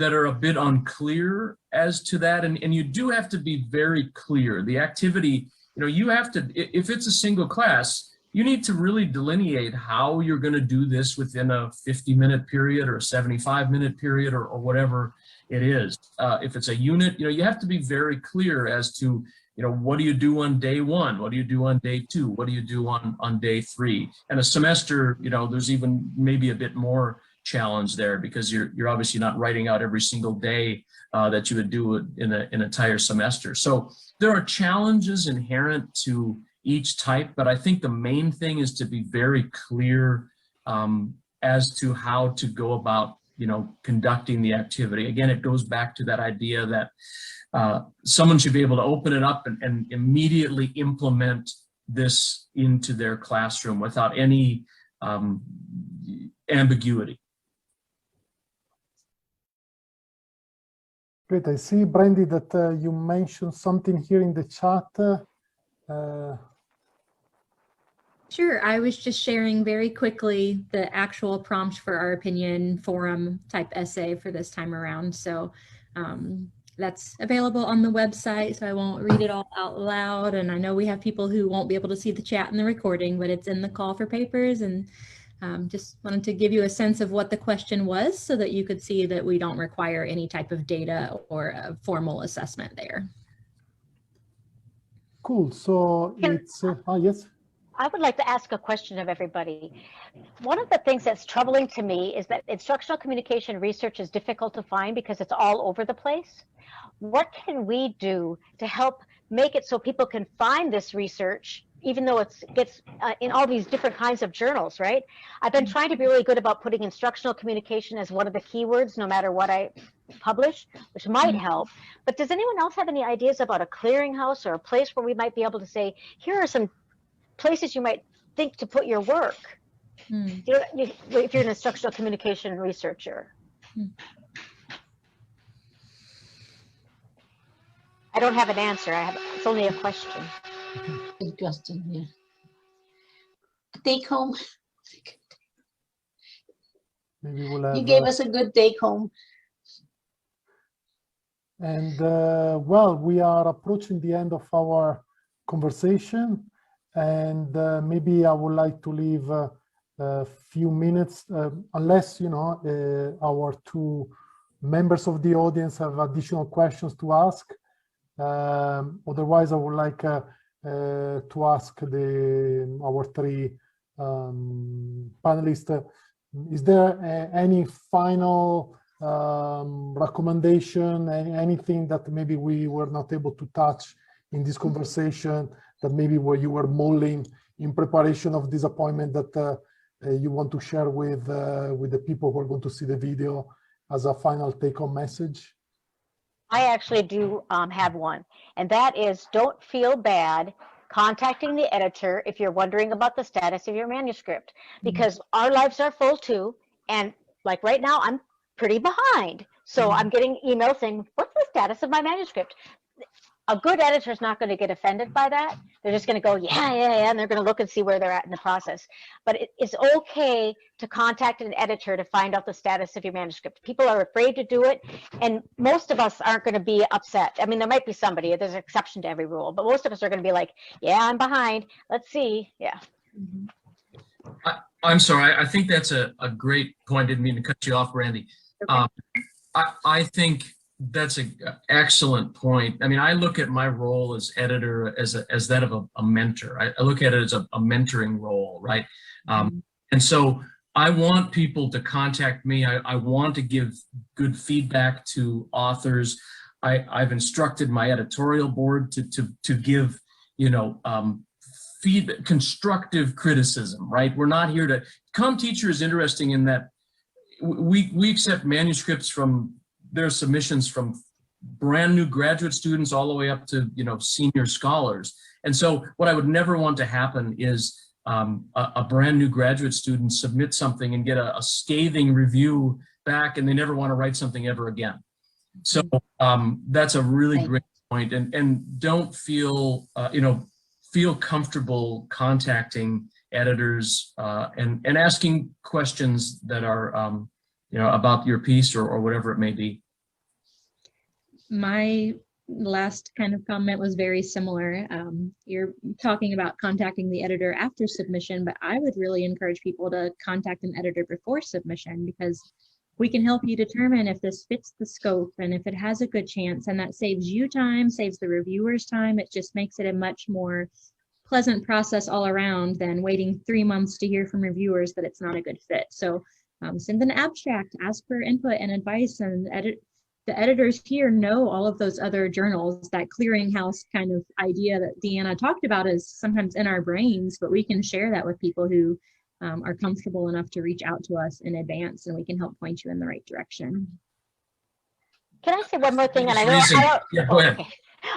are a bit unclear as to that, and you do have to be very clear. The activity, you have to, if it's a single class, you need to really delineate how you're going to do this within a 50-minute period or a 75-minute period or whatever it is. If it's a unit, you have to be very clear as to, what do you do on day 1? What do you do on day 2? What do you do on day 3? And a semester, there's even maybe a bit more challenge there, because you're obviously not writing out every single day that you would do it in an entire semester. So there are challenges inherent to each type, but I think the main thing is to be very clear as to how to go about conducting the activity. Again, it goes back to that idea that someone should be able to open it up and immediately implement this into their classroom without any ambiguity. Great. I see, Brandy, that you mentioned something here in the chat. Sure. I was just sharing very quickly the actual prompt for our opinion forum type essay for this time around. So that's available on the website, so I won't read it all out loud. And I know we have people who won't be able to see the chat and the recording, but it's in the call for papers. And just wanted to give you a sense of what the question was so that you could see that we don't require any type of data or a formal assessment there. Cool. So it's, yes. I would like to ask a question of everybody. One of the things that's troubling to me is that instructional communication research is difficult to find because it's all over the place. What can we do to help make it so people can find this research, even though it gets in all these different kinds of journals, right? I've been trying to be really good about putting instructional communication as one of the keywords, no matter what I publish, which might help. But does anyone else have any ideas about a clearinghouse or a place where we might be able to say, here are some places you might think to put your work, if you're an instructional communication researcher? I don't have an answer. It's only a question. Good question, yeah. Take home. Maybe we'll have, you gave us a good take home. And well, we are approaching the end of our conversation. And maybe I would like to leave a few minutes, unless, our two members of the audience have additional questions to ask. Otherwise, I would like to ask our three panelists, is there any final recommendation, anything that maybe we were not able to touch in this conversation, that maybe where you were mulling in preparation of this appointment, that you want to share with the people who are going to see the video as a final take-home message? I actually do have one, and that is, don't feel bad contacting the editor if you're wondering about the status of your manuscript, because our lives are full too, and like right now I'm pretty behind, so I'm getting emails saying, what's the status of my manuscript? A good editor is not going to get offended by that. They're just going to go, yeah, and they're going to look and see where they're at in the process. But it's okay to contact an editor to find out the status of your manuscript. People are afraid to do it, and most of us aren't going to be upset. I mean, there might be somebody, there's an exception to every rule, but most of us are going to be like, yeah, I'm behind. Let's see. Yeah. I'm sorry. I think that's a great point. Didn't mean to cut you off, Brandy. Okay. I think that's an excellent point. I mean, I look at my role as editor as that of a mentor. I look at it as a mentoring role, right? And so I want people to contact me. I want to give good feedback to authors. I've instructed my editorial board to give, constructive criticism, right? We're not here to come. Teacher is interesting in that we accept manuscripts from their submissions from brand new graduate students all the way up to senior scholars. And so what I would never want to happen is a brand new graduate student submit something and get a scathing review back, and they never want to write something ever again. So that's a really great point. And don't feel feel comfortable contacting editors and asking questions that are about your piece or whatever it may be. My last kind of comment was very similar. You're talking about contacting the editor after submission, but I would really encourage people to contact an editor before submission, because we can help you determine if this fits the scope and if it has a good chance, and that saves you time, saves the reviewers time. It just makes it a much more pleasant process all around than waiting 3 months to hear from reviewers that it's not a good fit. So send an abstract, ask for input and advice, and the editors here know all of those other journals. That clearinghouse kind of idea that Deanna talked about is sometimes in our brains, but we can share that with people who are comfortable enough to reach out to us in advance, and we can help point you in the right direction. Can I say one more thing? And I know Yeah, go ahead. okay.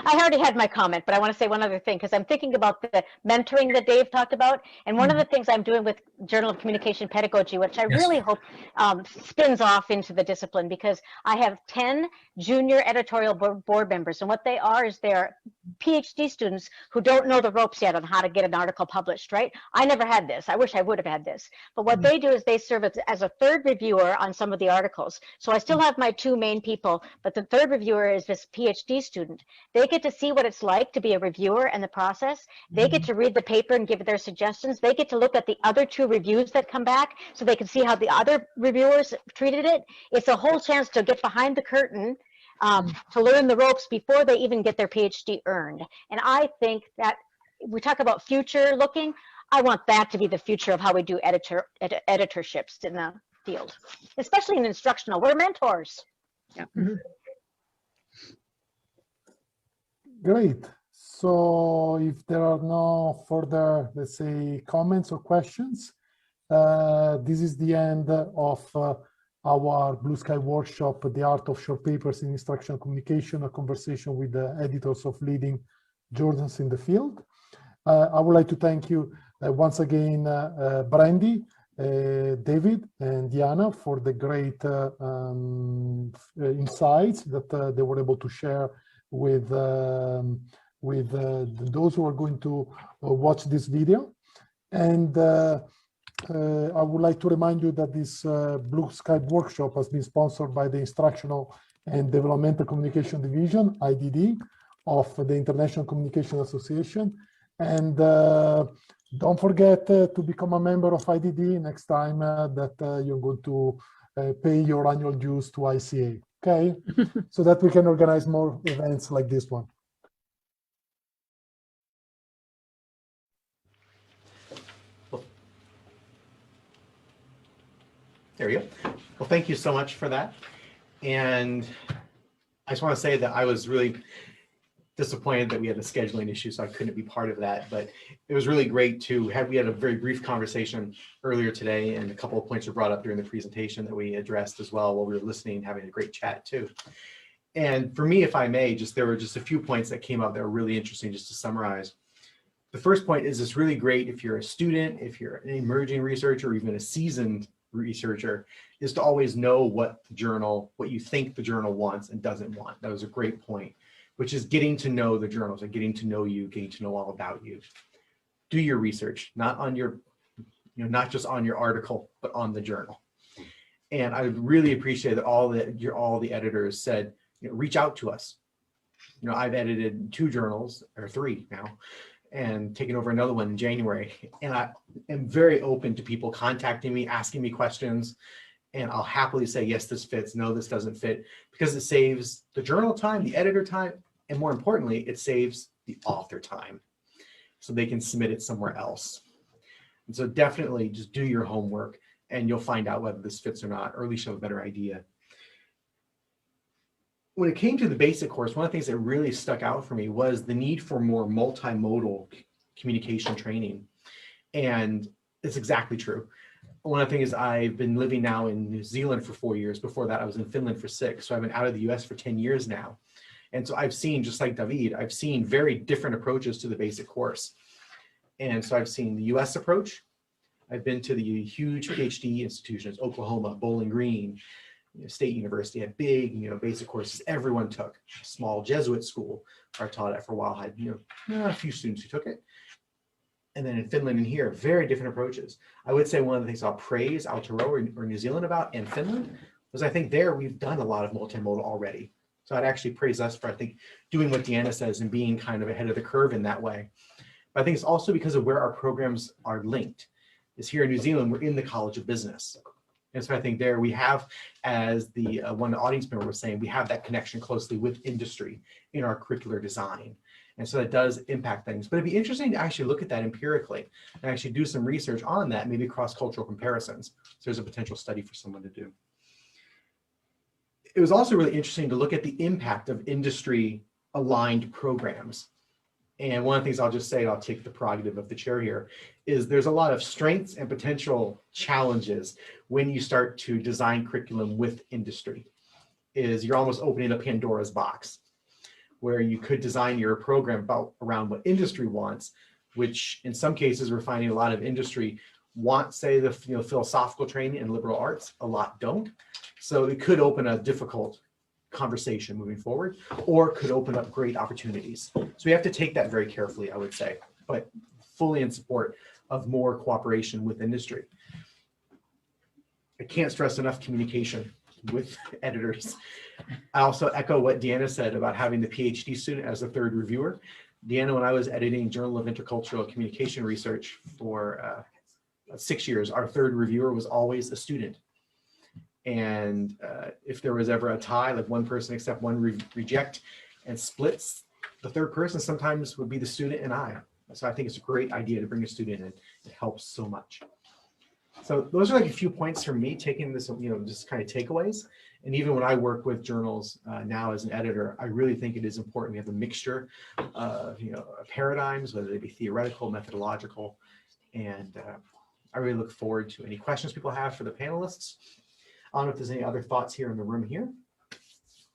I already had my comment, but I want to say one other thing because I'm thinking about the mentoring that Dave talked about. And one of the things I'm doing with Journal of Communication Pedagogy, which I really hope spins off into the discipline, because I have 10 junior editorial board members. And what they are is they're PhD students who don't know the ropes yet on how to get an article published, right? I never had this. I wish I would have had this. But what they do is they serve as a third reviewer on some of the articles. So I still have my two main people, but the third reviewer is this PhD student. They get to see what it's like to be a reviewer and the process. They get to read the paper and give their suggestions. They get to look at the other two reviews that come back so they can see how the other reviewers treated it. It's a whole chance to get behind the curtain, to learn the ropes before they even get their PhD earned. And I think that we talk about future looking. I want that to be the future of how we do editorships in the field, especially in instructional. We're mentors. Yeah. Great. So if there are no further, let's say, comments or questions, this is the end of our Blue Sky workshop, The Art of Short Papers in Instructional Communication, a conversation with the editors of leading journals in the field. I would like to thank you once again, Brandy, David, and Diana, for the great insights that they were able to share with those who are going to watch this video. And I would like to remind you that this Blue Sky workshop has been sponsored by the Instructional and Developmental Communication Division, IDD, of the International Communication Association. And don't forget to become a member of IDD next time that you're going to pay your annual dues to ICA, okay? So that we can organize more events like this one. There you go. Well, thank you so much for that. And I just want to say that I was really disappointed that we had a scheduling issue, so I couldn't be part of that. But it was really great to have, we had a very brief conversation earlier today, and a couple of points were brought up during the presentation that we addressed as well while we were listening and having a great chat too. And for me, if I may, there were just a few points that came up that were really interesting just to summarize. The first point is it's really great if you're a student, if you're an emerging researcher, or even a seasoned researcher, is to always know what you think the journal wants and doesn't want. That was a great point, which is getting to know the journals and getting to know you, getting to know all about you. Do your research, not on your, not just on your article, but on the journal. And I really appreciate that all the editors said, reach out to us. I've edited 2 journals, or 3 now, and taken over another one in January. And I am very open to people contacting me, asking me questions, and I'll happily say, yes, this fits, no, this doesn't fit, because it saves the journal time, the editor time, and more importantly, it saves the author time, so they can submit it somewhere else. And so definitely just do your homework, and you'll find out whether this fits or not, or at least you have a better idea. When it came to the basic course, one of the things that really stuck out for me was the need for more multimodal communication training. And it's exactly true. One of the things, I've been living now in New Zealand for 4 years. Before that, I was in Finland for 6. So I've been out of the US for 10 years now. And so I've seen, just like David, I've seen very different approaches to the basic course. And so I've seen the US approach. I've been to the huge PhD institutions, Oklahoma, Bowling Green, State University had big, basic courses everyone took. A small Jesuit school where I taught at for a while had, a few students who took it. And then in Finland and here, very different approaches. I would say one of the things I'll praise Aotearoa or New Zealand about and Finland was I think there we've done a lot of multimodal already. So I'd actually praise us for, I think, doing what Deanna says and being kind of ahead of the curve in that way. But I think it's also because of where our programs are linked. Is here in New Zealand, we're in the College of Business. And so I think there we have, as the one audience member was saying, we have that connection closely with industry in our curricular design. And so that does impact things. But it'd be interesting to actually look at that empirically and actually do some research on that, maybe cross-cultural comparisons. So there's a potential study for someone to do. It was also really interesting to look at the impact of industry-aligned programs. And one of the things I'll just say, and I'll take the prerogative of the chair here, is there's a lot of strengths and potential challenges when you start to design curriculum with industry. Is you're almost opening a Pandora's box, where you could design your program around what industry wants, which in some cases we're finding a lot of industry want, say, the philosophical training and liberal arts, a lot don't. So it could open a difficult conversation moving forward, or could open up great opportunities. So we have to take that very carefully, I would say, but fully in support of more cooperation with industry. I can't stress enough communication with editors. I also echo what Deanna said about having the PhD student as a third reviewer. Deanna, when I was editing Journal of Intercultural Communication Research for 6 years, our third reviewer was always a student. And if there was ever a tie, like one person accept, one reject, and splits, the third person sometimes would be the student and I. So I think it's a great idea to bring a student in. It helps so much. So those are like a few points from me, taking this, just kind of takeaways. And even when I work with journals now as an editor, I really think it is important we have a mixture of, paradigms, whether they be theoretical, methodological. And I really look forward to any questions people have for the panelists. I don't know if there's any other thoughts here in the room here.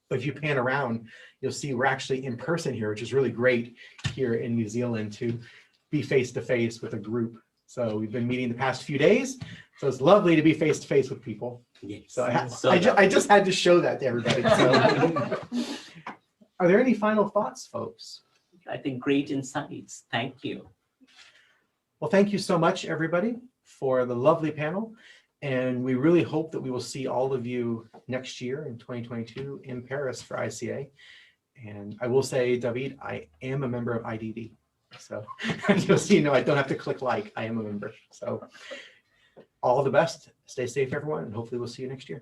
But if you pan around, you'll see we're actually in person here, which is really great here in New Zealand to be face-to-face with a group. So we've been meeting the past few days. So it's lovely to be face-to-face with people. Yes. So I just had to show that to everybody. So. Are there any final thoughts, folks? I think great insights. Thank you. Well, thank you so much, everybody, for the lovely panel. And we really hope that we will see all of you next year in 2022 in Paris for ICA. And I will say, David, I am a member of IDD. So just so you know, I don't have to click like, I am a member. So all the best. Stay safe, everyone, and hopefully we'll see you next year.